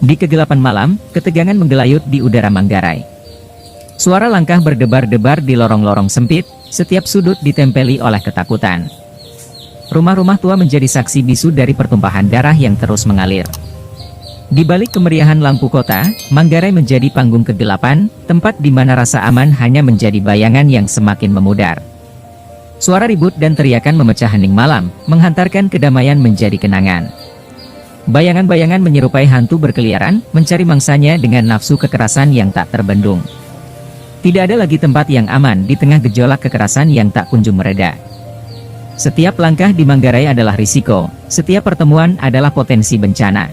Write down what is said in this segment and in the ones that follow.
Di kegelapan malam, ketegangan menggelayut di udara Manggarai. Suara langkah berdebar-debar di lorong-lorong sempit, setiap sudut ditempeli oleh ketakutan. Rumah-rumah tua menjadi saksi bisu dari pertumpahan darah yang terus mengalir. Di balik kemeriahan lampu kota, Manggarai menjadi panggung kegelapan, tempat di mana rasa aman hanya menjadi bayangan yang semakin memudar. Suara ribut dan teriakan memecah hening malam, menghantarkan kedamaian menjadi kenangan. Bayangan-bayangan menyerupai hantu berkeliaran, mencari mangsanya dengan nafsu kekerasan yang tak terbendung. Tidak ada lagi tempat yang aman di tengah gejolak kekerasan yang tak kunjung mereda. Setiap langkah di Manggarai adalah risiko, setiap pertemuan adalah potensi bencana.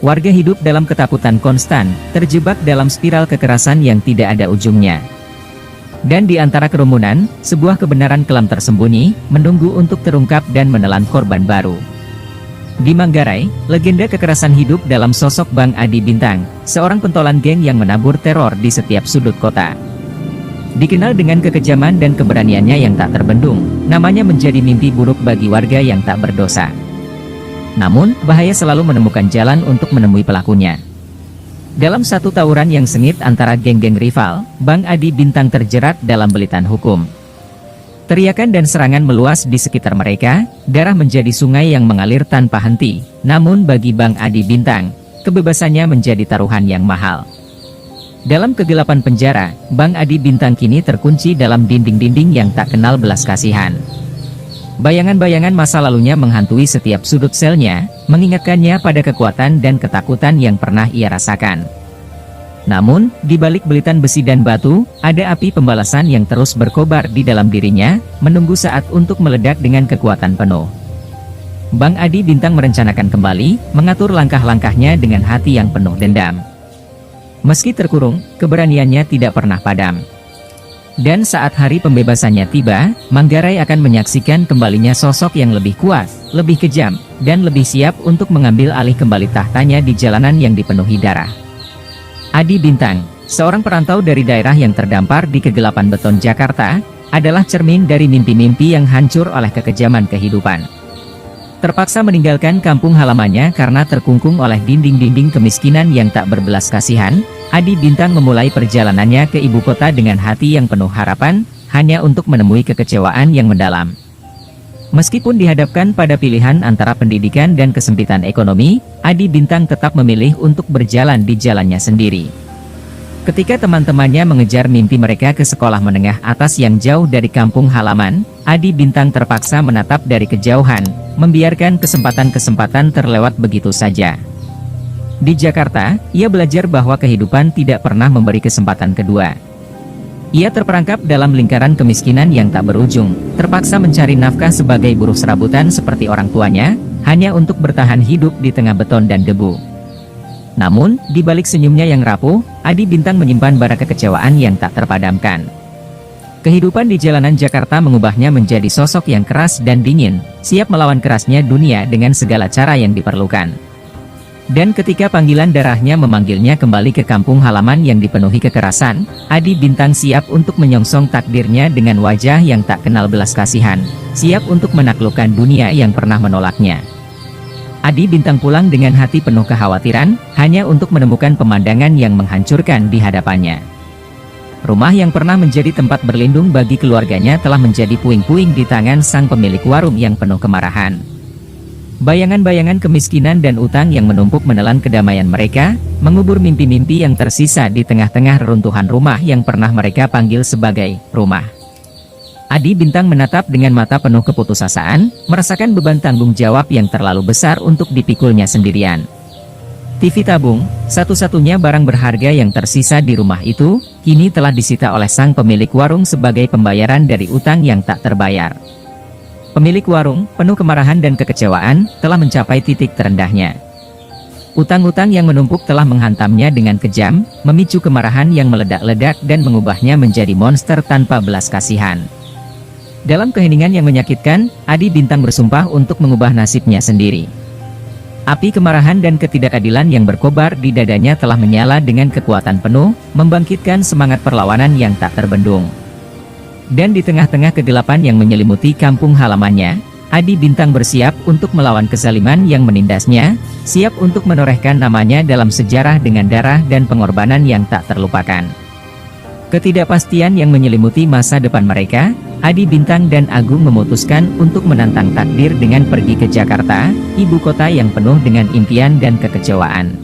Warga hidup dalam ketakutan konstan, terjebak dalam spiral kekerasan yang tidak ada ujungnya. Dan di antara kerumunan, sebuah kebenaran kelam tersembunyi, menunggu untuk terungkap dan menelan korban baru. Di Manggarai, legenda kekerasan hidup dalam sosok Bang Adi Bintang, seorang pentolan geng yang menabur teror di setiap sudut kota. Dikenal dengan kekejaman dan keberaniannya yang tak terbendung, namanya menjadi mimpi buruk bagi warga yang tak berdosa. Namun, bahaya selalu menemukan jalan untuk menemui pelakunya. Dalam satu tawuran yang sengit antara geng-geng rival, Bang Adi Bintang terjerat dalam belitan hukum. Teriakan dan serangan meluas di sekitar mereka, darah menjadi sungai yang mengalir tanpa henti. Namun bagi Bang Adi Bintang, kebebasannya menjadi taruhan yang mahal. Dalam kegelapan penjara, Bang Adi Bintang kini terkunci dalam dinding-dinding yang tak kenal belas kasihan. Bayangan-bayangan masa lalunya menghantui setiap sudut selnya, mengingatkannya pada kekuatan dan ketakutan yang pernah ia rasakan. Namun, di balik belitan besi dan batu, ada api pembalasan yang terus berkobar di dalam dirinya, menunggu saat untuk meledak dengan kekuatan penuh. Bang Adi Bintang merencanakan kembali, mengatur langkah-langkahnya dengan hati yang penuh dendam. Meski terkurung, keberaniannya tidak pernah padam. Dan saat hari pembebasannya tiba, Manggarai akan menyaksikan kembalinya sosok yang lebih kuat, lebih kejam, dan lebih siap untuk mengambil alih kembali tahtanya di jalanan yang dipenuhi darah. Adi Bintang, seorang perantau dari daerah yang terdampar di kegelapan beton Jakarta, adalah cermin dari mimpi-mimpi yang hancur oleh kekejaman kehidupan. Terpaksa meninggalkan kampung halamannya karena terkungkung oleh dinding-dinding kemiskinan yang tak berbelas kasihan, Adi Bintang memulai perjalanannya ke ibu kota dengan hati yang penuh harapan, hanya untuk menemui kekecewaan yang mendalam. Meskipun dihadapkan pada pilihan antara pendidikan dan kesempitan ekonomi, Adi Bintang tetap memilih untuk berjalan di jalannya sendiri. Ketika teman-temannya mengejar mimpi mereka ke sekolah menengah atas yang jauh dari kampung halaman, Adi Bintang terpaksa menatap dari kejauhan, membiarkan kesempatan-kesempatan terlewat begitu saja. Di Jakarta, ia belajar bahwa kehidupan tidak pernah memberi kesempatan kedua. Ia terperangkap dalam lingkaran kemiskinan yang tak berujung, terpaksa mencari nafkah sebagai buruh serabutan seperti orang tuanya, hanya untuk bertahan hidup di tengah beton dan debu. Namun, di balik senyumnya yang rapuh, Adi Bintang menyimpan bara kekecewaan yang tak terpadamkan. Kehidupan di jalanan Jakarta mengubahnya menjadi sosok yang keras dan dingin, siap melawan kerasnya dunia dengan segala cara yang diperlukan. Dan ketika panggilan darahnya memanggilnya kembali ke kampung halaman yang dipenuhi kekerasan, Adi Bintang siap untuk menyongsong takdirnya dengan wajah yang tak kenal belas kasihan, siap untuk menaklukkan dunia yang pernah menolaknya. Adi Bintang pulang dengan hati penuh kekhawatiran, hanya untuk menemukan pemandangan yang menghancurkan di hadapannya. Rumah yang pernah menjadi tempat berlindung bagi keluarganya telah menjadi puing-puing di tangan sang pemilik warung yang penuh kemarahan. Bayangan-bayangan kemiskinan dan utang yang menumpuk menelan kedamaian mereka, mengubur mimpi-mimpi yang tersisa di tengah-tengah reruntuhan rumah yang pernah mereka panggil sebagai rumah. Adi Bintang menatap dengan mata penuh keputusasaan, merasakan beban tanggung jawab yang terlalu besar untuk dipikulnya sendirian. TV tabung, satu-satunya barang berharga yang tersisa di rumah itu, kini telah disita oleh sang pemilik warung sebagai pembayaran dari utang yang tak terbayar. Pemilik warung, penuh kemarahan dan kekecewaan, telah mencapai titik terendahnya. Utang-utang yang menumpuk telah menghantamnya dengan kejam, memicu kemarahan yang meledak-ledak dan mengubahnya menjadi monster tanpa belas kasihan. Dalam keheningan yang menyakitkan, Adi Bintang bersumpah untuk mengubah nasibnya sendiri. Api kemarahan dan ketidakadilan yang berkobar di dadanya telah menyala dengan kekuatan penuh, membangkitkan semangat perlawanan yang tak terbendung. Dan di tengah-tengah kegelapan yang menyelimuti kampung halamannya, Adi Bintang bersiap untuk melawan kezaliman yang menindasnya, siap untuk menorehkan namanya dalam sejarah dengan darah dan pengorbanan yang tak terlupakan. Ketidakpastian yang menyelimuti masa depan mereka, Adi Bintang dan Agung memutuskan untuk menantang takdir dengan pergi ke Jakarta, ibu kota yang penuh dengan impian dan kekecewaan.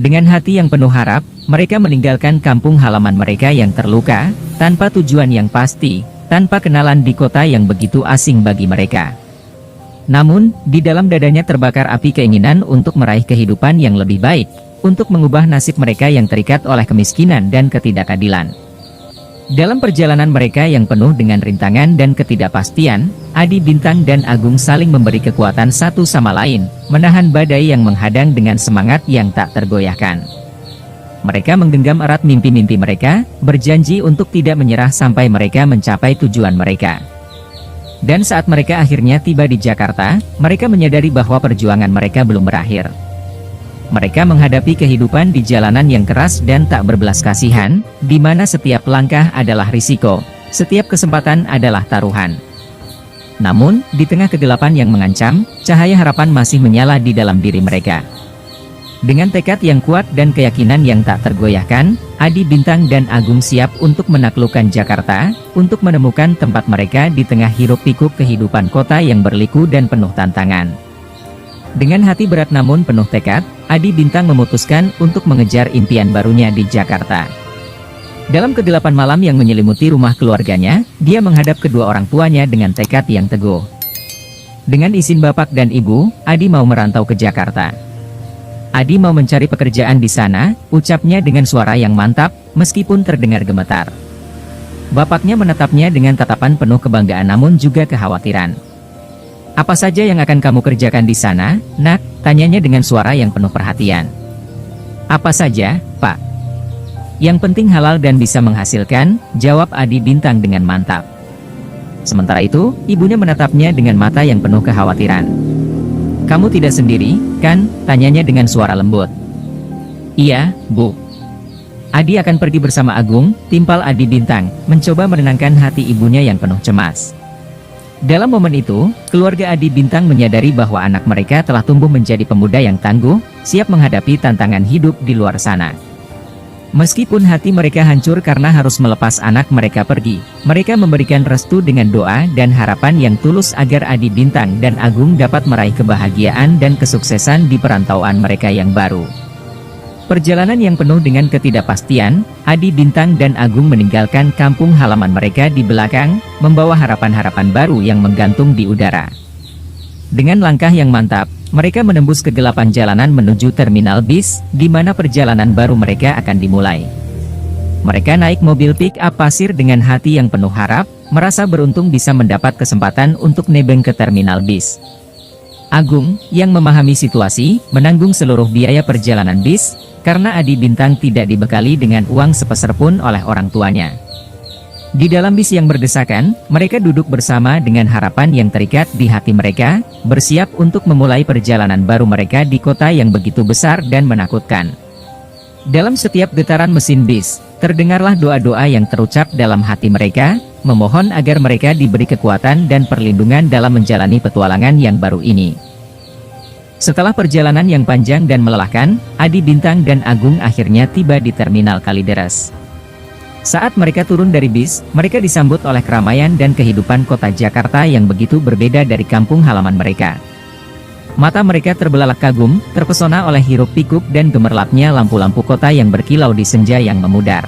Dengan hati yang penuh harap, mereka meninggalkan kampung halaman mereka yang terluka, tanpa tujuan yang pasti, tanpa kenalan di kota yang begitu asing bagi mereka. Namun, di dalam dadanya terbakar api keinginan untuk meraih kehidupan yang lebih baik, untuk mengubah nasib mereka yang terikat oleh kemiskinan dan ketidakadilan. Dalam perjalanan mereka yang penuh dengan rintangan dan ketidakpastian, Adi Bintang dan Agung saling memberi kekuatan satu sama lain, menahan badai yang menghadang dengan semangat yang tak tergoyahkan. Mereka menggenggam erat mimpi-mimpi mereka, berjanji untuk tidak menyerah sampai mereka mencapai tujuan mereka. Dan saat mereka akhirnya tiba di Jakarta, mereka menyadari bahwa perjuangan mereka belum berakhir. Mereka menghadapi kehidupan di jalanan yang keras dan tak berbelas kasihan, di mana setiap langkah adalah risiko, setiap kesempatan adalah taruhan. Namun, di tengah kegelapan yang mengancam, cahaya harapan masih menyala di dalam diri mereka. Dengan tekad yang kuat dan keyakinan yang tak tergoyahkan, Adi Bintang dan Agung siap untuk menaklukkan Jakarta, untuk menemukan tempat mereka di tengah hiruk-pikuk kehidupan kota yang berliku dan penuh tantangan. Dengan hati berat namun penuh tekad, Adi Bintang memutuskan untuk mengejar impian barunya di Jakarta. Dalam kegelapan malam yang menyelimuti rumah keluarganya, dia menghadap kedua orang tuanya dengan tekad yang teguh. Dengan izin bapak dan ibu, Adi mau merantau ke Jakarta. Adi mau mencari pekerjaan di sana, ucapnya dengan suara yang mantap, meskipun terdengar gemetar. Bapaknya menatapnya dengan tatapan penuh kebanggaan namun juga kekhawatiran. "Apa saja yang akan kamu kerjakan di sana, nak?" tanyanya dengan suara yang penuh perhatian. "Apa saja, Pak? Yang penting halal dan bisa menghasilkan," jawab Adi Bintang dengan mantap. Sementara itu, ibunya menatapnya dengan mata yang penuh kekhawatiran. "Kamu tidak sendiri, kan?" tanyanya dengan suara lembut. "Iya, Bu. Adi akan pergi bersama Agung," timpal Adi Bintang, mencoba menenangkan hati ibunya yang penuh cemas. Dalam momen itu, keluarga Adi Bintang menyadari bahwa anak mereka telah tumbuh menjadi pemuda yang tangguh, siap menghadapi tantangan hidup di luar sana. Meskipun hati mereka hancur karena harus melepas anak mereka pergi, mereka memberikan restu dengan doa dan harapan yang tulus agar Adi Bintang dan Agung dapat meraih kebahagiaan dan kesuksesan di perantauan mereka yang baru. Perjalanan yang penuh dengan ketidakpastian, Adi Bintang dan Agung meninggalkan kampung halaman mereka di belakang, membawa harapan-harapan baru yang menggantung di udara. Dengan langkah yang mantap, mereka menembus kegelapan jalanan menuju terminal bis, di mana perjalanan baru mereka akan dimulai. Mereka naik mobil pick-up pasir dengan hati yang penuh harap, merasa beruntung bisa mendapat kesempatan untuk nebeng ke terminal bis. Agung, yang memahami situasi, menanggung seluruh biaya perjalanan bis, karena Adi Bintang tidak dibekali dengan uang sepeser pun oleh orang tuanya. Di dalam bis yang berdesakan, mereka duduk bersama dengan harapan yang terikat di hati mereka, bersiap untuk memulai perjalanan baru mereka di kota yang begitu besar dan menakutkan. Dalam setiap getaran mesin bis, terdengarlah doa-doa yang terucap dalam hati mereka, memohon agar mereka diberi kekuatan dan perlindungan dalam menjalani petualangan yang baru ini. Setelah perjalanan yang panjang dan melelahkan, Adi Bintang dan Agung akhirnya tiba di terminal Kalideres. Saat mereka turun dari bis, mereka disambut oleh keramaian dan kehidupan kota Jakarta yang begitu berbeda dari kampung halaman mereka. Mata mereka terbelalak kagum, terpesona oleh hiruk-pikuk dan gemerlapnya lampu-lampu kota yang berkilau di senja yang memudar.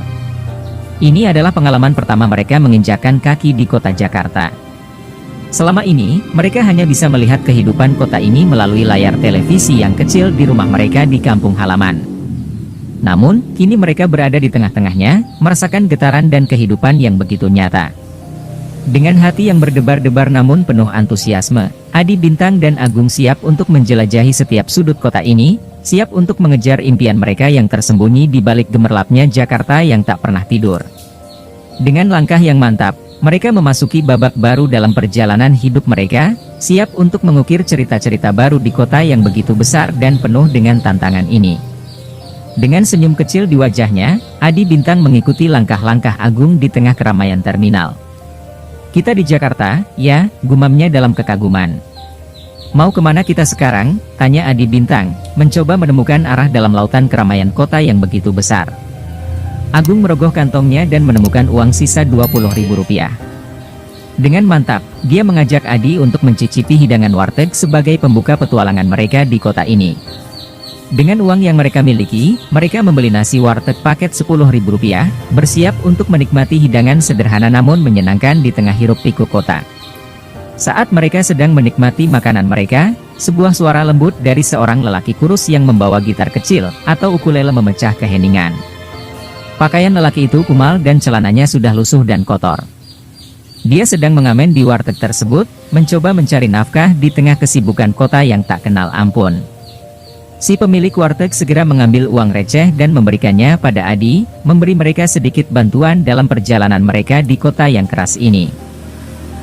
Ini adalah pengalaman pertama mereka menginjakkan kaki di kota Jakarta. Selama ini, mereka hanya bisa melihat kehidupan kota ini melalui layar televisi yang kecil di rumah mereka di kampung halaman. Namun, kini mereka berada di tengah-tengahnya, merasakan getaran dan kehidupan yang begitu nyata. Dengan hati yang berdebar-debar namun penuh antusiasme, Adi Bintang dan Agung siap untuk menjelajahi setiap sudut kota ini, siap untuk mengejar impian mereka yang tersembunyi di balik gemerlapnya Jakarta yang tak pernah tidur. Dengan langkah yang mantap, mereka memasuki babak baru dalam perjalanan hidup mereka, siap untuk mengukir cerita-cerita baru di kota yang begitu besar dan penuh dengan tantangan ini. Dengan senyum kecil di wajahnya, Adi Bintang mengikuti langkah-langkah Agung di tengah keramaian terminal. Kita di Jakarta, ya, gumamnya dalam kekaguman. Mau kemana kita sekarang? Tanya Adi Bintang, mencoba menemukan arah dalam lautan keramaian kota yang begitu besar. Agung merogoh kantongnya dan menemukan uang sisa Rp20.000. Dengan mantap, dia mengajak Adi untuk mencicipi hidangan warteg sebagai pembuka petualangan mereka di kota ini. Dengan uang yang mereka miliki, mereka membeli nasi warteg paket Rp10.000, bersiap untuk menikmati hidangan sederhana namun menyenangkan di tengah hiruk-pikuk kota. Saat mereka sedang menikmati makanan mereka, sebuah suara lembut dari seorang lelaki kurus yang membawa gitar kecil atau ukulele memecah keheningan. Pakaian lelaki itu kumal dan celananya sudah lusuh dan kotor. Dia sedang mengamen di warteg tersebut, mencoba mencari nafkah di tengah kesibukan kota yang tak kenal ampun. Si pemilik warteg segera mengambil uang receh dan memberikannya pada Adi, memberi mereka sedikit bantuan dalam perjalanan mereka di kota yang keras ini.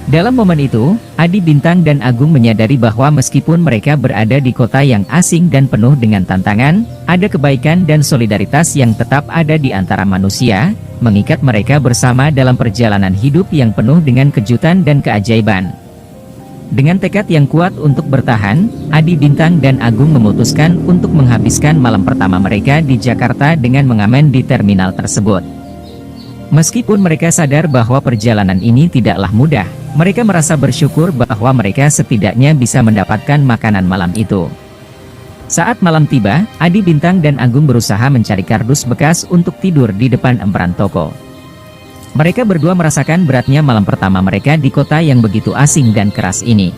Dalam momen itu, Adi Bintang dan Agung menyadari bahwa meskipun mereka berada di kota yang asing dan penuh dengan tantangan, ada kebaikan dan solidaritas yang tetap ada di antara manusia, mengikat mereka bersama dalam perjalanan hidup yang penuh dengan kejutan dan keajaiban. Dengan tekad yang kuat untuk bertahan, Adi Bintang dan Agung memutuskan untuk menghabiskan malam pertama mereka di Jakarta dengan mengamen di terminal tersebut. Meskipun mereka sadar bahwa perjalanan ini tidaklah mudah, mereka merasa bersyukur bahwa mereka setidaknya bisa mendapatkan makanan malam itu. Saat malam tiba, Adi Bintang dan Agung berusaha mencari kardus bekas untuk tidur di depan emperan toko. Mereka berdua merasakan beratnya malam pertama mereka di kota yang begitu asing dan keras ini.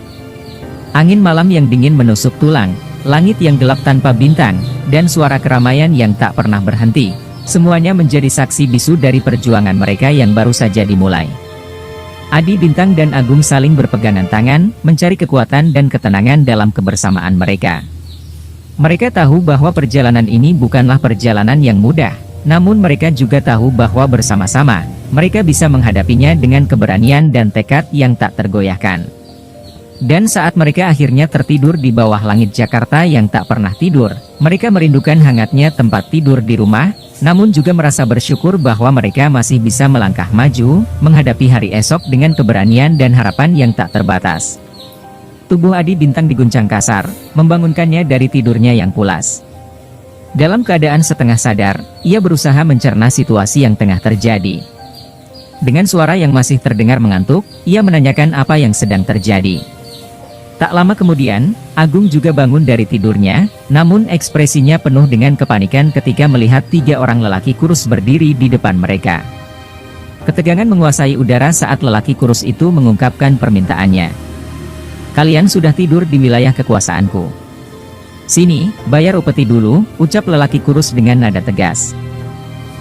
Angin malam yang dingin menusuk tulang, langit yang gelap tanpa bintang, dan suara keramaian yang tak pernah berhenti. Semuanya menjadi saksi bisu dari perjuangan mereka yang baru saja dimulai. Adi Bintang dan Agung saling berpegangan tangan, mencari kekuatan dan ketenangan dalam kebersamaan mereka. Mereka tahu bahwa perjalanan ini bukanlah perjalanan yang mudah, namun mereka juga tahu bahwa bersama-sama, mereka bisa menghadapinya dengan keberanian dan tekad yang tak tergoyahkan. Dan saat mereka akhirnya tertidur di bawah langit Jakarta yang tak pernah tidur, mereka merindukan hangatnya tempat tidur di rumah, namun juga merasa bersyukur bahwa mereka masih bisa melangkah maju, menghadapi hari esok dengan keberanian dan harapan yang tak terbatas. Tubuh Adi Bintang diguncang kasar, membangunkannya dari tidurnya yang pulas. Dalam keadaan setengah sadar, ia berusaha mencerna situasi yang tengah terjadi. Dengan suara yang masih terdengar mengantuk, ia menanyakan apa yang sedang terjadi. Tak lama kemudian, Agung juga bangun dari tidurnya, namun ekspresinya penuh dengan kepanikan ketika melihat 3 orang lelaki kurus berdiri di depan mereka. Ketegangan menguasai udara saat lelaki kurus itu mengungkapkan permintaannya. "Kalian sudah tidur di wilayah kekuasaanku. Sini, bayar upeti dulu," ucap lelaki kurus dengan nada tegas.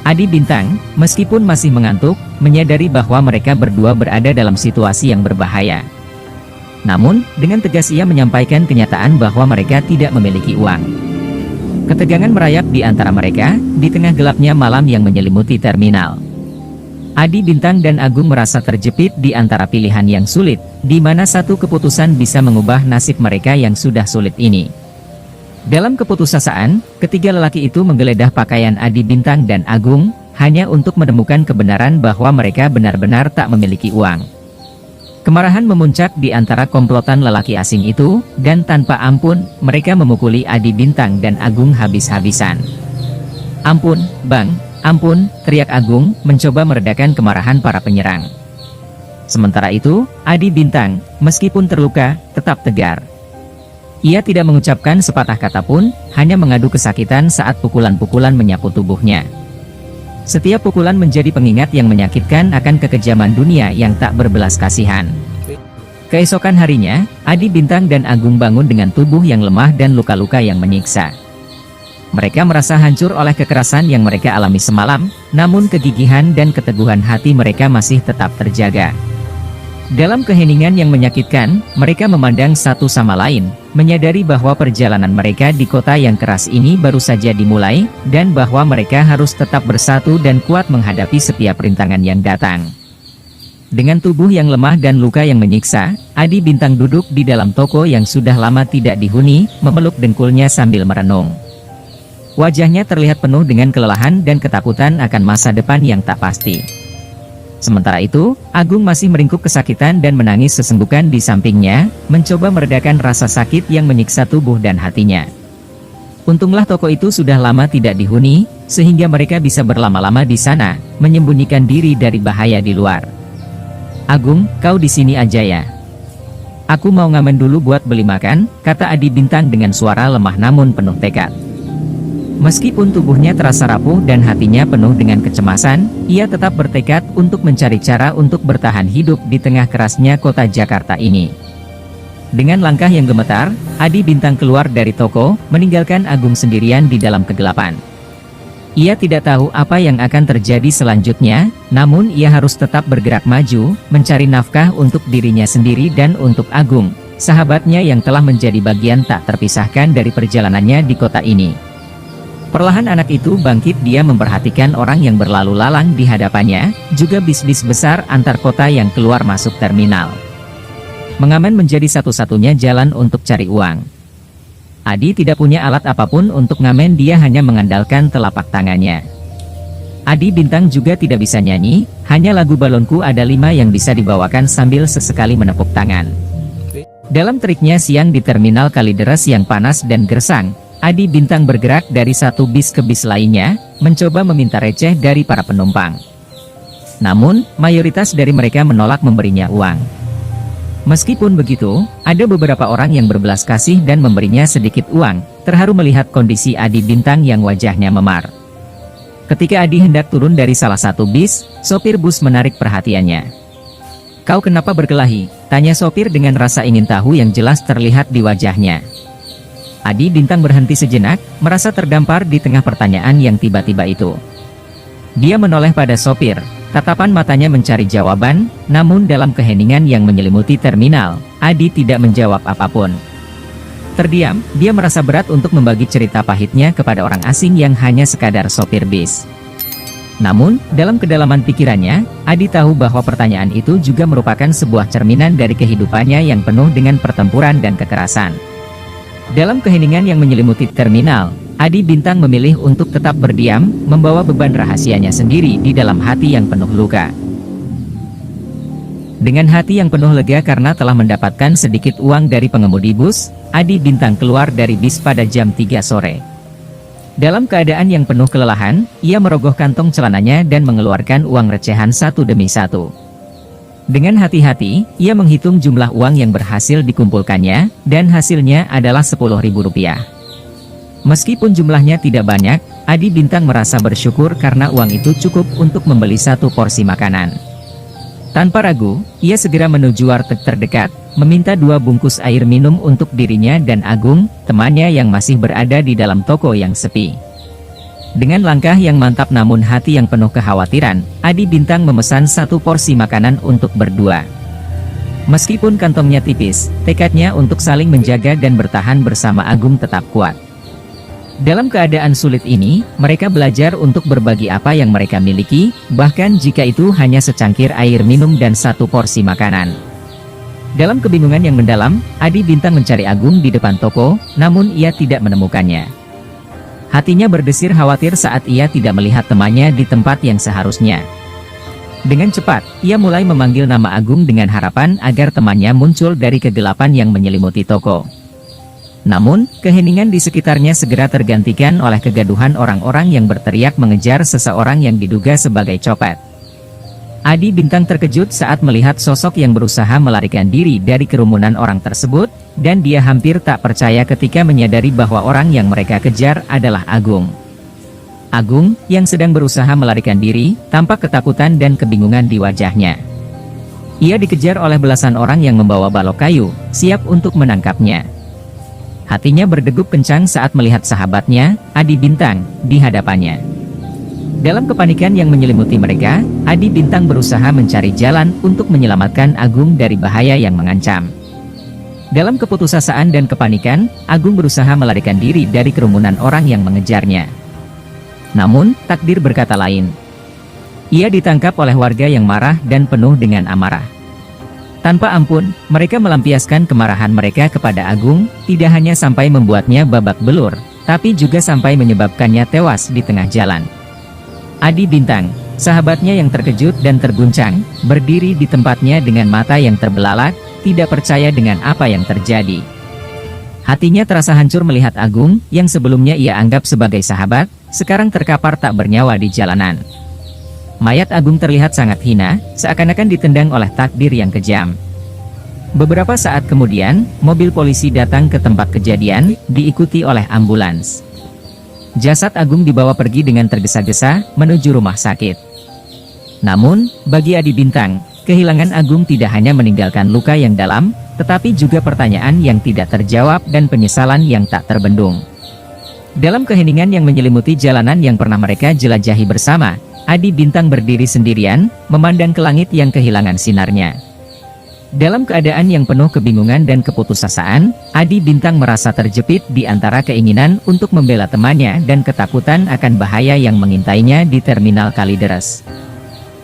Adi Bintang, meskipun masih mengantuk, menyadari bahwa mereka berdua berada dalam situasi yang berbahaya. Namun, dengan tegas ia menyampaikan kenyataan bahwa mereka tidak memiliki uang. Ketegangan merayap di antara mereka, di tengah gelapnya malam yang menyelimuti terminal. Adi Bintang dan Agung merasa terjepit di antara pilihan yang sulit, di mana satu keputusan bisa mengubah nasib mereka yang sudah sulit ini. Dalam keputusasaan, ketiga lelaki itu menggeledah pakaian Adi Bintang dan Agung, hanya untuk menemukan kebenaran bahwa mereka benar-benar tak memiliki uang. Kemarahan memuncak di antara komplotan lelaki asing itu, dan tanpa ampun, mereka memukuli Adi Bintang dan Agung habis-habisan. "Ampun, Bang, ampun," teriak Agung, mencoba meredakan kemarahan para penyerang. Sementara itu, Adi Bintang, meskipun terluka, tetap tegar. Ia tidak mengucapkan sepatah kata pun, hanya mengadu kesakitan saat pukulan-pukulan menyapu tubuhnya. Setiap pukulan menjadi pengingat yang menyakitkan akan kekejaman dunia yang tak berbelas kasihan. Keesokan harinya, Adi Bintang dan Agung bangun dengan tubuh yang lemah dan luka-luka yang menyiksa. Mereka merasa hancur oleh kekerasan yang mereka alami semalam, namun kegigihan dan keteguhan hati mereka masih tetap terjaga. Dalam keheningan yang menyakitkan, mereka memandang satu sama lain, menyadari bahwa perjalanan mereka di kota yang keras ini baru saja dimulai, dan bahwa mereka harus tetap bersatu dan kuat menghadapi setiap rintangan yang datang. Dengan tubuh yang lemah dan luka yang menyiksa, Adi Bintang duduk di dalam toko yang sudah lama tidak dihuni, memeluk dengkulnya sambil merenung. Wajahnya terlihat penuh dengan kelelahan dan ketakutan akan masa depan yang tak pasti. Sementara itu, Agung masih meringkuk kesakitan dan menangis sesenggukan di sampingnya, mencoba meredakan rasa sakit yang menyiksa tubuh dan hatinya. Untunglah toko itu sudah lama tidak dihuni, sehingga mereka bisa berlama-lama di sana, menyembunyikan diri dari bahaya di luar. "Agung, kau di sini aja ya? Aku mau ngamen dulu buat beli makan," kata Adi Bintang dengan suara lemah namun penuh tekad. Meskipun tubuhnya terasa rapuh dan hatinya penuh dengan kecemasan, ia tetap bertekad untuk mencari cara untuk bertahan hidup di tengah kerasnya kota Jakarta ini. Dengan langkah yang gemetar, Adi Bintang keluar dari toko, meninggalkan Agung sendirian di dalam kegelapan. Ia tidak tahu apa yang akan terjadi selanjutnya, namun ia harus tetap bergerak maju, mencari nafkah untuk dirinya sendiri dan untuk Agung, sahabatnya yang telah menjadi bagian tak terpisahkan dari perjalanannya di kota ini. Perlahan anak itu bangkit, dia memperhatikan orang yang berlalu lalang di hadapannya, juga bis-bis besar antar kota yang keluar masuk terminal. Mengamen menjadi satu-satunya jalan untuk cari uang. Adi tidak punya alat apapun untuk ngamen, dia hanya mengandalkan telapak tangannya. Adi Bintang juga tidak bisa nyanyi, hanya lagu Balonku Ada 5 yang bisa dibawakan sambil sesekali menepuk tangan. Dalam teriknya siang di terminal Kalideres yang panas dan gersang, Adi Bintang bergerak dari satu bis ke bis lainnya, mencoba meminta receh dari para penumpang. Namun, mayoritas dari mereka menolak memberinya uang. Meskipun begitu, ada beberapa orang yang berbelas kasih dan memberinya sedikit uang, terharu melihat kondisi Adi Bintang yang wajahnya memar. Ketika Adi hendak turun dari salah satu bis, sopir bus menarik perhatiannya. "Kau kenapa berkelahi?" tanya sopir dengan rasa ingin tahu yang jelas terlihat di wajahnya. Adi Bintang berhenti sejenak, merasa terdampar di tengah pertanyaan yang tiba-tiba itu. Dia menoleh pada sopir, tatapan matanya mencari jawaban, namun dalam keheningan yang menyelimuti terminal, Adi tidak menjawab apapun. Terdiam, dia merasa berat untuk membagi cerita pahitnya kepada orang asing yang hanya sekadar sopir bis. Namun, dalam kedalaman pikirannya, Adi tahu bahwa pertanyaan itu juga merupakan sebuah cerminan dari kehidupannya yang penuh dengan pertempuran dan kekerasan. Dalam keheningan yang menyelimuti terminal, Adi Bintang memilih untuk tetap berdiam, membawa beban rahasianya sendiri di dalam hati yang penuh luka. Dengan hati yang penuh lega karena telah mendapatkan sedikit uang dari pengemudi bus, Adi Bintang keluar dari bis pada jam 3 sore. Dalam keadaan yang penuh kelelahan, ia merogoh kantong celananya dan mengeluarkan uang recehan satu demi satu. Dengan hati-hati, ia menghitung jumlah uang yang berhasil dikumpulkannya, dan hasilnya adalah Rp10.000. Meskipun jumlahnya tidak banyak, Adi Bintang merasa bersyukur karena uang itu cukup untuk membeli satu porsi makanan. Tanpa ragu, ia segera menuju warteg terdekat, meminta 2 bungkus air minum untuk dirinya dan Agung, temannya yang masih berada di dalam toko yang sepi. Dengan langkah yang mantap namun hati yang penuh kekhawatiran, Adi Bintang memesan 1 porsi makanan untuk berdua. Meskipun kantongnya tipis, tekadnya untuk saling menjaga dan bertahan bersama Agung tetap kuat. Dalam keadaan sulit ini, mereka belajar untuk berbagi apa yang mereka miliki, bahkan jika itu hanya secangkir air minum dan 1 porsi makanan. Dalam kebingungan yang mendalam, Adi Bintang mencari Agung di depan toko, namun ia tidak menemukannya. Hatinya berdesir khawatir saat ia tidak melihat temannya di tempat yang seharusnya. Dengan cepat, ia mulai memanggil nama Agung dengan harapan agar temannya muncul dari kegelapan yang menyelimuti toko. Namun, keheningan di sekitarnya segera tergantikan oleh kegaduhan orang-orang yang berteriak mengejar seseorang yang diduga sebagai copet. Adi Bintang terkejut saat melihat sosok yang berusaha melarikan diri dari kerumunan orang tersebut, dan dia hampir tak percaya ketika menyadari bahwa orang yang mereka kejar adalah Agung. Agung, yang sedang berusaha melarikan diri, tampak ketakutan dan kebingungan di wajahnya. Ia dikejar oleh belasan orang yang membawa balok kayu, siap untuk menangkapnya. Hatinya berdegup kencang saat melihat sahabatnya, Adi Bintang, di hadapannya. Dalam kepanikan yang menyelimuti mereka, Adi Bintang berusaha mencari jalan untuk menyelamatkan Agung dari bahaya yang mengancam. Dalam keputusasaan dan kepanikan, Agung berusaha melarikan diri dari kerumunan orang yang mengejarnya. Namun, takdir berkata lain. Ia ditangkap oleh warga yang marah dan penuh dengan amarah. Tanpa ampun, mereka melampiaskan kemarahan mereka kepada Agung, tidak hanya sampai membuatnya babak belur, tapi juga sampai menyebabkannya tewas di tengah jalan. Adi Bintang, Sahabatnya yang terkejut dan terguncang, berdiri di tempatnya dengan mata yang terbelalak, tidak percaya dengan apa yang terjadi. Hatinya terasa hancur melihat Agung, yang sebelumnya ia anggap sebagai sahabat, sekarang terkapar tak bernyawa di jalanan. Mayat Agung terlihat sangat hina, seakan-akan ditendang oleh takdir yang kejam. Beberapa saat kemudian, mobil polisi datang ke tempat kejadian, diikuti oleh ambulans. Jasad Agung dibawa pergi dengan tergesa-gesa, menuju rumah sakit. Namun, bagi Adi Bintang, kehilangan Agung tidak hanya meninggalkan luka yang dalam, tetapi juga pertanyaan yang tidak terjawab dan penyesalan yang tak terbendung. Dalam keheningan yang menyelimuti jalanan yang pernah mereka jelajahi bersama, Adi Bintang berdiri sendirian, memandang ke langit yang kehilangan sinarnya. Dalam keadaan yang penuh kebingungan dan keputusasaan, Adi Bintang merasa terjepit di antara keinginan untuk membela temannya dan ketakutan akan bahaya yang mengintainya di terminal Kalideres.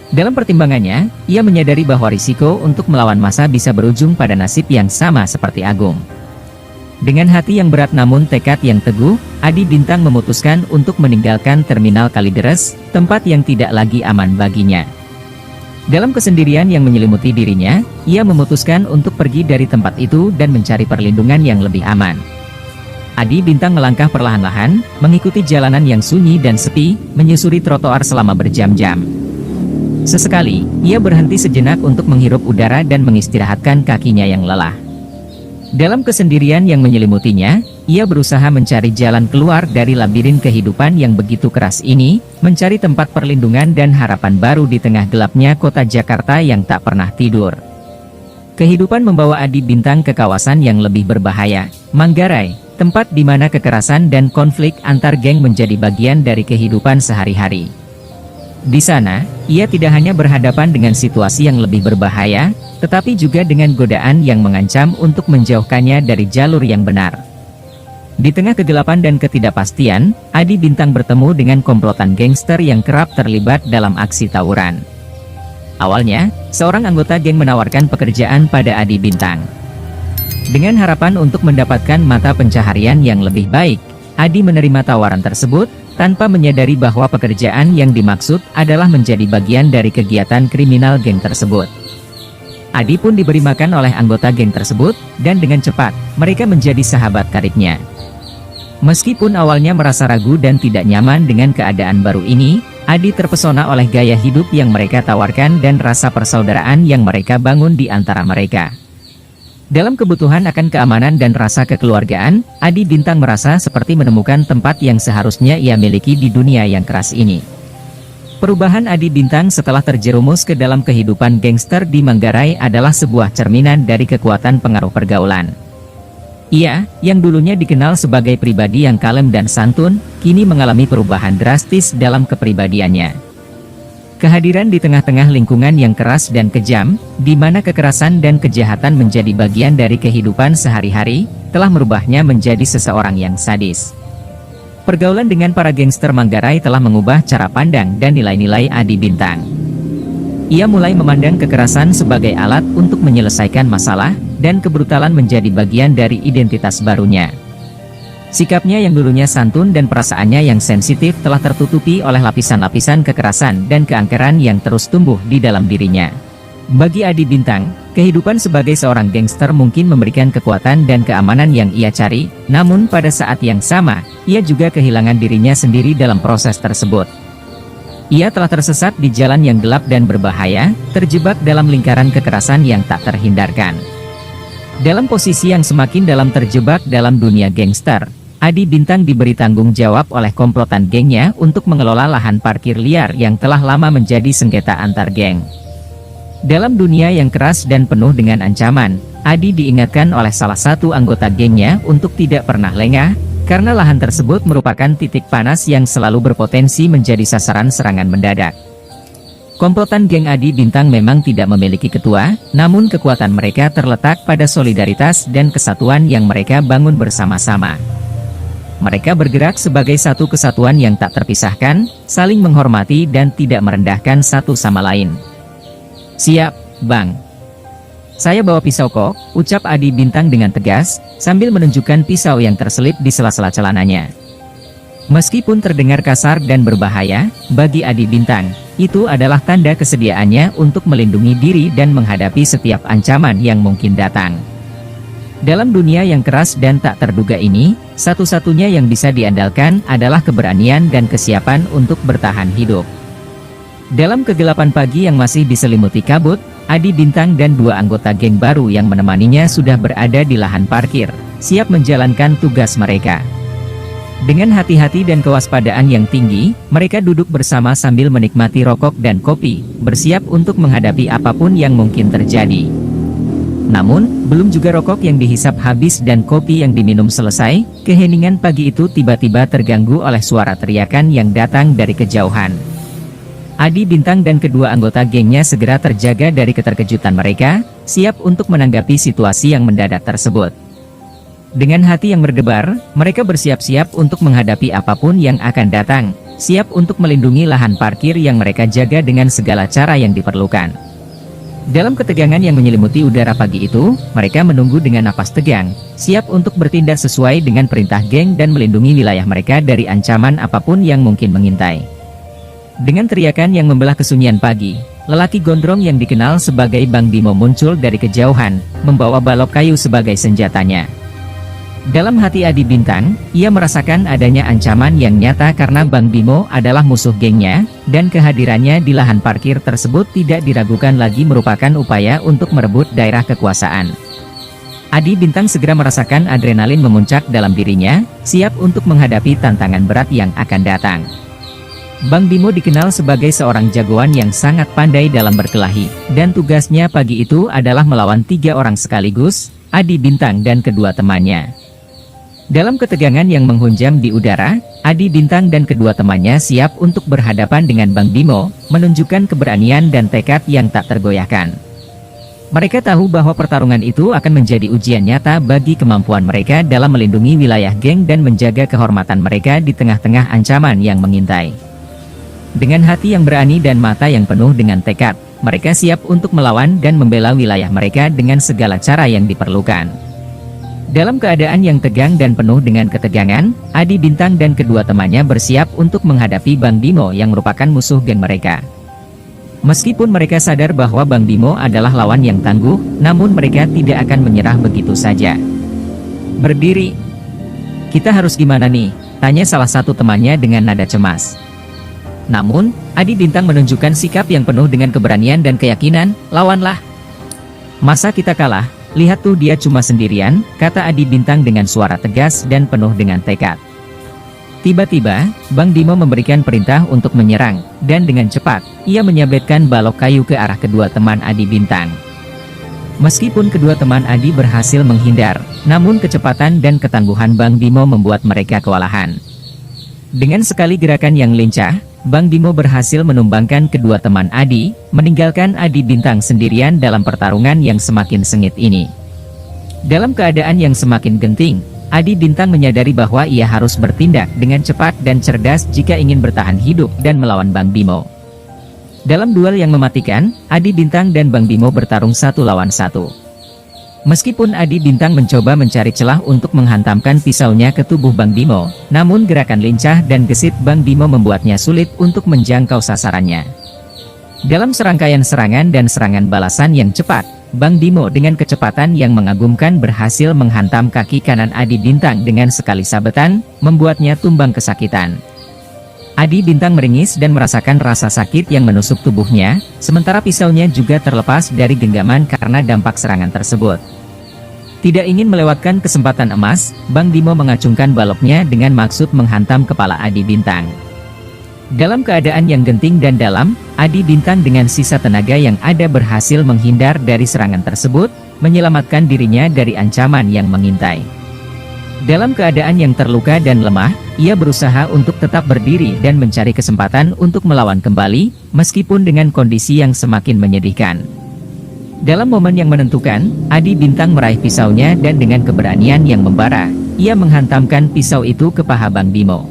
Dalam pertimbangannya, ia menyadari bahwa risiko untuk melawan massa bisa berujung pada nasib yang sama seperti Agung. Dengan hati yang berat namun tekad yang teguh, Adi Bintang memutuskan untuk meninggalkan terminal Kalideres, tempat yang tidak lagi aman baginya. Dalam kesendirian yang menyelimuti dirinya, ia memutuskan untuk pergi dari tempat itu dan mencari perlindungan yang lebih aman. Adi Bintang melangkah perlahan-lahan, mengikuti jalanan yang sunyi dan sepi, menyusuri trotoar selama berjam-jam. Sesekali, ia berhenti sejenak untuk menghirup udara dan mengistirahatkan kakinya yang lelah. Dalam kesendirian yang menyelimutinya, ia berusaha mencari jalan keluar dari labirin kehidupan yang begitu keras ini, mencari tempat perlindungan dan harapan baru di tengah gelapnya kota Jakarta yang tak pernah tidur. Kehidupan membawa Adi Bintang ke kawasan yang lebih berbahaya, Manggarai, tempat di mana kekerasan dan konflik antar geng menjadi bagian dari kehidupan sehari-hari. Di sana, ia tidak hanya berhadapan dengan situasi yang lebih berbahaya, tetapi juga dengan godaan yang mengancam untuk menjauhkannya dari jalur yang benar. Di tengah kegelapan dan ketidakpastian, Adi Bintang bertemu dengan komplotan gangster yang kerap terlibat dalam aksi tawuran. Awalnya, seorang anggota geng menawarkan pekerjaan pada Adi Bintang. Dengan harapan untuk mendapatkan mata pencaharian yang lebih baik, Adi menerima tawaran tersebut, tanpa menyadari bahwa pekerjaan yang dimaksud adalah menjadi bagian dari kegiatan kriminal geng tersebut. Adi pun diberi makan oleh anggota geng tersebut, dan dengan cepat, mereka menjadi sahabat karibnya. Meskipun awalnya merasa ragu dan tidak nyaman dengan keadaan baru ini, Adi terpesona oleh gaya hidup yang mereka tawarkan dan rasa persaudaraan yang mereka bangun di antara mereka. Dalam kebutuhan akan keamanan dan rasa kekeluargaan, Adi Bintang merasa seperti menemukan tempat yang seharusnya ia miliki di dunia yang keras ini. Perubahan Adi Bintang setelah terjerumus ke dalam kehidupan gangster di Manggarai adalah sebuah cerminan dari kekuatan pengaruh pergaulan. Ia, yang dulunya dikenal sebagai pribadi yang kalem dan santun, kini mengalami perubahan drastis dalam kepribadiannya. Kehadiran di tengah-tengah lingkungan yang keras dan kejam, di mana kekerasan dan kejahatan menjadi bagian dari kehidupan sehari-hari, telah merubahnya menjadi seseorang yang sadis. Pergaulan dengan para gangster Manggarai telah mengubah cara pandang dan nilai-nilai Adi Bintang. Ia mulai memandang kekerasan sebagai alat untuk menyelesaikan masalah, dan kebrutalan menjadi bagian dari identitas barunya. Sikapnya yang dulunya santun dan perasaannya yang sensitif telah tertutupi oleh lapisan-lapisan kekerasan dan keangkeran yang terus tumbuh di dalam dirinya. Bagi Adi Bintang, kehidupan sebagai seorang gangster mungkin memberikan kekuatan dan keamanan yang ia cari, namun pada saat yang sama, ia juga kehilangan dirinya sendiri dalam proses tersebut. Ia telah tersesat di jalan yang gelap dan berbahaya, terjebak dalam lingkaran kekerasan yang tak terhindarkan. Dalam posisi yang semakin dalam terjebak dalam dunia gangster, Adi Bintang diberi tanggung jawab oleh komplotan gengnya untuk mengelola lahan parkir liar yang telah lama menjadi sengketa antar geng. Dalam dunia yang keras dan penuh dengan ancaman, Adi diingatkan oleh salah satu anggota gengnya untuk tidak pernah lengah, karena lahan tersebut merupakan titik panas yang selalu berpotensi menjadi sasaran serangan mendadak. Komplotan geng Adi Bintang memang tidak memiliki ketua, namun kekuatan mereka terletak pada solidaritas dan kesatuan yang mereka bangun bersama-sama. Mereka bergerak sebagai satu kesatuan yang tak terpisahkan, saling menghormati dan tidak merendahkan satu sama lain. "Siap, Bang. Saya bawa pisau kok," ucap Adi Bintang dengan tegas, sambil menunjukkan pisau yang terselip di sela-sela celananya. Meskipun terdengar kasar dan berbahaya, bagi Adi Bintang, itu adalah tanda kesediaannya untuk melindungi diri dan menghadapi setiap ancaman yang mungkin datang. Dalam dunia yang keras dan tak terduga ini, satu-satunya yang bisa diandalkan adalah keberanian dan kesiapan untuk bertahan hidup. Dalam kegelapan pagi yang masih diselimuti kabut, Adi Bintang dan dua anggota geng baru yang menemaninya sudah berada di lahan parkir, siap menjalankan tugas mereka. Dengan hati-hati dan kewaspadaan yang tinggi, mereka duduk bersama sambil menikmati rokok dan kopi, bersiap untuk menghadapi apapun yang mungkin terjadi. Namun, belum juga rokok yang dihisap habis dan kopi yang diminum selesai, keheningan pagi itu tiba-tiba terganggu oleh suara teriakan yang datang dari kejauhan. Adi Bintang dan kedua anggota gengnya segera terjaga dari keterkejutan mereka, siap untuk menanggapi situasi yang mendadak tersebut. Dengan hati yang berdebar, mereka bersiap-siap untuk menghadapi apapun yang akan datang, siap untuk melindungi lahan parkir yang mereka jaga dengan segala cara yang diperlukan. Dalam ketegangan yang menyelimuti udara pagi itu, mereka menunggu dengan napas tegang, siap untuk bertindak sesuai dengan perintah geng dan melindungi wilayah mereka dari ancaman apapun yang mungkin mengintai. Dengan teriakan yang membelah kesunyian pagi, lelaki gondrong yang dikenal sebagai Bang Bimo muncul dari kejauhan, membawa balok kayu sebagai senjatanya. Dalam hati Adi Bintang, ia merasakan adanya ancaman yang nyata karena Bang Bimo adalah musuh gengnya, dan kehadirannya di lahan parkir tersebut tidak diragukan lagi merupakan upaya untuk merebut daerah kekuasaan. Adi Bintang segera merasakan adrenalin memuncak dalam dirinya, siap untuk menghadapi tantangan berat yang akan datang. Bang Bimo dikenal sebagai seorang jagoan yang sangat pandai dalam berkelahi, dan tugasnya pagi itu adalah melawan 3 orang sekaligus, Adi Bintang dan kedua temannya. Dalam ketegangan yang menghunjam di udara, Adi Bintang dan kedua temannya siap untuk berhadapan dengan Bang Bimo, menunjukkan keberanian dan tekad yang tak tergoyahkan. Mereka tahu bahwa pertarungan itu akan menjadi ujian nyata bagi kemampuan mereka dalam melindungi wilayah geng dan menjaga kehormatan mereka di tengah-tengah ancaman yang mengintai. Dengan hati yang berani dan mata yang penuh dengan tekad, mereka siap untuk melawan dan membela wilayah mereka dengan segala cara yang diperlukan. Dalam keadaan yang tegang dan penuh dengan ketegangan, Adi Bintang dan kedua temannya bersiap untuk menghadapi Bang Bimo yang merupakan musuh geng mereka. Meskipun mereka sadar bahwa Bang Bimo adalah lawan yang tangguh, namun mereka tidak akan menyerah begitu saja. "Berdiri. Kita harus gimana nih?" tanya salah satu temannya dengan nada cemas. Namun, Adi Bintang menunjukkan sikap yang penuh dengan keberanian dan keyakinan, "Lawanlah. Masa kita kalah? Lihat tuh dia cuma sendirian," kata Adi Bintang dengan suara tegas dan penuh dengan tekad. Tiba-tiba, Bang Bimo memberikan perintah untuk menyerang, dan dengan cepat, ia menyabetkan balok kayu ke arah kedua teman Adi Bintang. Meskipun kedua teman Adi berhasil menghindar, namun kecepatan dan ketangguhan Bang Bimo membuat mereka kewalahan. Dengan sekali gerakan yang lincah, Bang Bimo berhasil menumbangkan kedua teman Adi, meninggalkan Adi Bintang sendirian dalam pertarungan yang semakin sengit ini. Dalam keadaan yang semakin genting, Adi Bintang menyadari bahwa ia harus bertindak dengan cepat dan cerdas jika ingin bertahan hidup dan melawan Bang Bimo. Dalam duel yang mematikan, Adi Bintang dan Bang Bimo bertarung 1 lawan 1. Meskipun Adi Bintang mencoba mencari celah untuk menghantamkan pisaunya ke tubuh Bang Bimo, namun gerakan lincah dan gesit Bang Bimo membuatnya sulit untuk menjangkau sasarannya. Dalam serangkaian serangan dan serangan balasan yang cepat, Bang Bimo dengan kecepatan yang mengagumkan berhasil menghantam kaki kanan Adi Bintang dengan sekali sabetan, membuatnya tumbang kesakitan. Adi Bintang meringis dan merasakan rasa sakit yang menusuk tubuhnya, sementara pisaunya juga terlepas dari genggaman karena dampak serangan tersebut. Tidak ingin melewatkan kesempatan emas, Bang Bimo mengacungkan baloknya dengan maksud menghantam kepala Adi Bintang. Dalam keadaan yang genting dan dalam, Adi Bintang dengan sisa tenaga yang ada berhasil menghindar dari serangan tersebut, menyelamatkan dirinya dari ancaman yang mengintai. Dalam keadaan yang terluka dan lemah, ia berusaha untuk tetap berdiri dan mencari kesempatan untuk melawan kembali, meskipun dengan kondisi yang semakin menyedihkan. Dalam momen yang menentukan, Adi Bintang meraih pisaunya dan dengan keberanian yang membara, ia menghantamkan pisau itu ke paha Bang Bimo.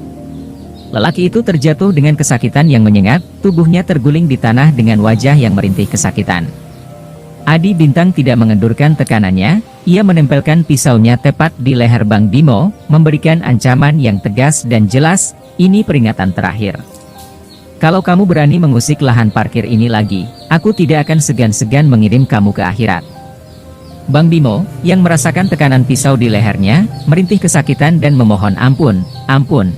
Lelaki itu terjatuh dengan kesakitan yang menyengat, tubuhnya terguling di tanah dengan wajah yang merintih kesakitan. Adi Bintang tidak mengendurkan tekanannya, ia menempelkan pisaunya tepat di leher Bang Bimo, memberikan ancaman yang tegas dan jelas, Ini peringatan terakhir. Kalau kamu berani mengusik lahan parkir ini lagi, aku tidak akan segan-segan mengirim kamu ke akhirat. Bang Bimo, yang merasakan tekanan pisau di lehernya, merintih kesakitan dan memohon ampun, ampun.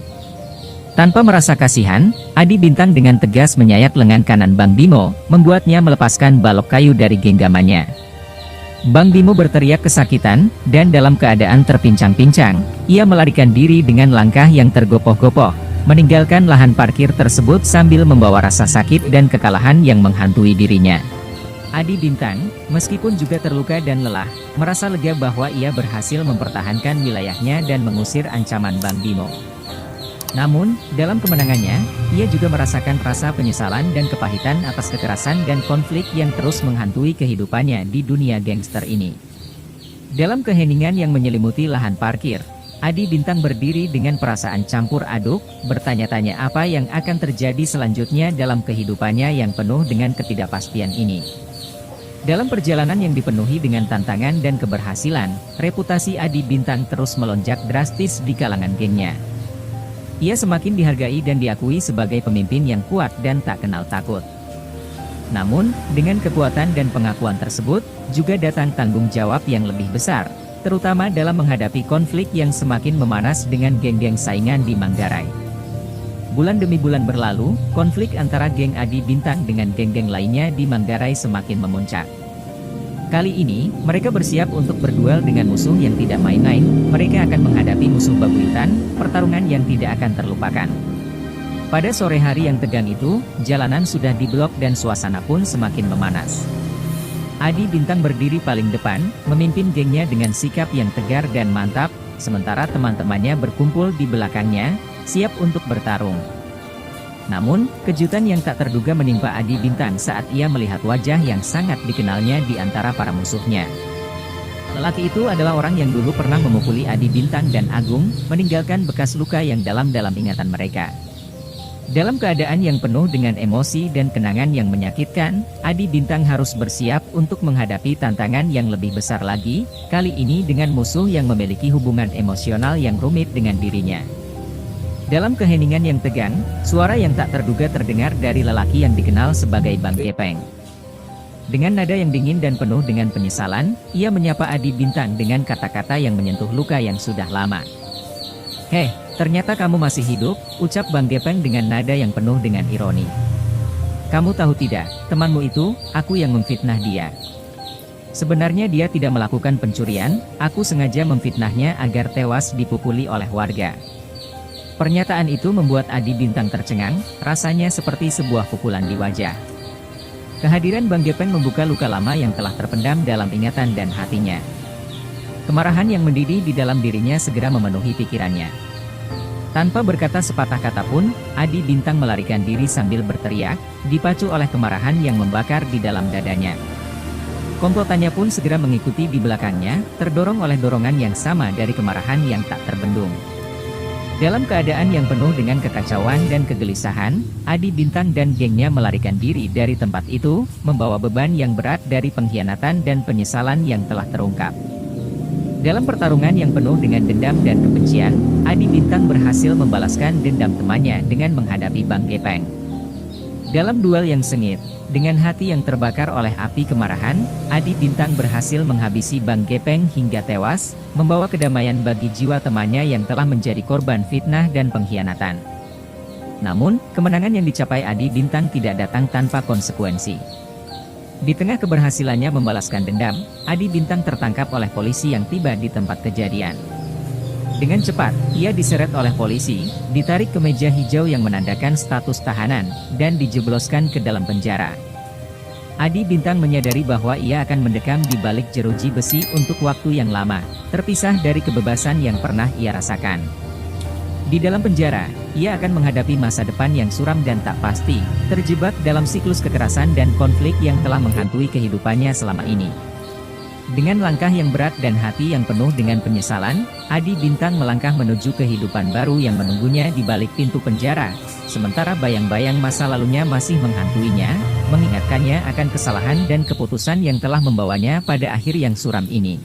Tanpa merasa kasihan, Adi Bintang dengan tegas menyayat lengan kanan Bang Bimo, membuatnya melepaskan balok kayu dari genggamannya. Bang Bimo berteriak kesakitan, dan dalam keadaan terpincang-pincang, ia melarikan diri dengan langkah yang tergopoh-gopoh, meninggalkan lahan parkir tersebut sambil membawa rasa sakit dan kekalahan yang menghantui dirinya. Adi Bintang, meskipun juga terluka dan lelah, merasa lega bahwa ia berhasil mempertahankan wilayahnya dan mengusir ancaman Bang Bimo. Namun, dalam kemenangannya, ia juga merasakan rasa penyesalan dan kepahitan atas kekerasan dan konflik yang terus menghantui kehidupannya di dunia gangster ini. Dalam keheningan yang menyelimuti lahan parkir, Adi Bintang berdiri dengan perasaan campur aduk, bertanya-tanya apa yang akan terjadi selanjutnya dalam kehidupannya yang penuh dengan ketidakpastian ini. Dalam perjalanan yang dipenuhi dengan tantangan dan keberhasilan, reputasi Adi Bintang terus melonjak drastis di kalangan gengnya. Ia semakin dihargai dan diakui sebagai pemimpin yang kuat dan tak kenal takut. Namun, dengan kekuatan dan pengakuan tersebut, juga datang tanggung jawab yang lebih besar, terutama dalam menghadapi konflik yang semakin memanas dengan geng-geng saingan di Manggarai. Bulan demi bulan berlalu, konflik antara geng Adi Bintang dengan geng-geng lainnya di Manggarai semakin memuncak. Kali ini, mereka bersiap untuk berduel dengan musuh yang tidak main-main. Mereka akan menghadapi musuh babu hitam, pertarungan yang tidak akan terlupakan. Pada sore hari yang tegang itu, jalanan sudah diblok dan suasana pun semakin memanas. Adi Bintang berdiri paling depan, memimpin gengnya dengan sikap yang tegar dan mantap, sementara teman-temannya berkumpul di belakangnya, siap untuk bertarung. Namun, kejutan yang tak terduga menimpa Adi Bintang saat ia melihat wajah yang sangat dikenalnya di antara para musuhnya. Lelaki itu adalah orang yang dulu pernah memukuli Adi Bintang dan Agung, meninggalkan bekas luka yang dalam ingatan mereka. Dalam keadaan yang penuh dengan emosi dan kenangan yang menyakitkan, Adi Bintang harus bersiap untuk menghadapi tantangan yang lebih besar lagi, kali ini dengan musuh yang memiliki hubungan emosional yang rumit dengan dirinya. Dalam keheningan yang tegang, suara yang tak terduga terdengar dari lelaki yang dikenal sebagai Bang Gepeng. Dengan nada yang dingin dan penuh dengan penyesalan, ia menyapa Adi Bintang dengan kata-kata yang menyentuh luka yang sudah lama. "Hei, ternyata kamu masih hidup," ucap Bang Gepeng dengan nada yang penuh dengan ironi. "Kamu tahu tidak, temanmu itu, aku yang memfitnah dia. Sebenarnya dia tidak melakukan pencurian, aku sengaja memfitnahnya agar tewas dipukuli oleh warga." Pernyataan itu membuat Adi Bintang tercengang, rasanya seperti sebuah pukulan di wajah. Kehadiran Bang Gepeng membuka luka lama yang telah terpendam dalam ingatan dan hatinya. Kemarahan yang mendidih di dalam dirinya segera memenuhi pikirannya. Tanpa berkata sepatah kata pun, Adi Bintang melarikan diri sambil berteriak, dipacu oleh kemarahan yang membakar di dalam dadanya. Komplotannya pun segera mengikuti di belakangnya, terdorong oleh dorongan yang sama dari kemarahan yang tak terbendung. Dalam keadaan yang penuh dengan kekacauan dan kegelisahan, Adi Bintang dan gengnya melarikan diri dari tempat itu, membawa beban yang berat dari pengkhianatan dan penyesalan yang telah terungkap. Dalam pertarungan yang penuh dengan dendam dan kebencian, Adi Bintang berhasil membalaskan dendam temannya dengan menghadapi Bang Gepeng. Dalam duel yang sengit, dengan hati yang terbakar oleh api kemarahan, Adi Bintang berhasil menghabisi Bang Gepeng hingga tewas, membawa kedamaian bagi jiwa temannya yang telah menjadi korban fitnah dan pengkhianatan. Namun, kemenangan yang dicapai Adi Bintang tidak datang tanpa konsekuensi. Di tengah keberhasilannya membalaskan dendam, Adi Bintang tertangkap oleh polisi yang tiba di tempat kejadian. Dengan cepat, ia diseret oleh polisi, ditarik ke meja hijau yang menandakan status tahanan, dan dijebloskan ke dalam penjara. Adi Bintang menyadari bahwa ia akan mendekam di balik jeruji besi untuk waktu yang lama, terpisah dari kebebasan yang pernah ia rasakan. Di dalam penjara, ia akan menghadapi masa depan yang suram dan tak pasti, terjebak dalam siklus kekerasan dan konflik yang telah menghantui kehidupannya selama ini. Dengan langkah yang berat dan hati yang penuh dengan penyesalan, Adi Bintang melangkah menuju kehidupan baru yang menunggunya di balik pintu penjara, sementara bayang-bayang masa lalunya masih menghantuinya, mengingatkannya akan kesalahan dan keputusan yang telah membawanya pada akhir yang suram ini.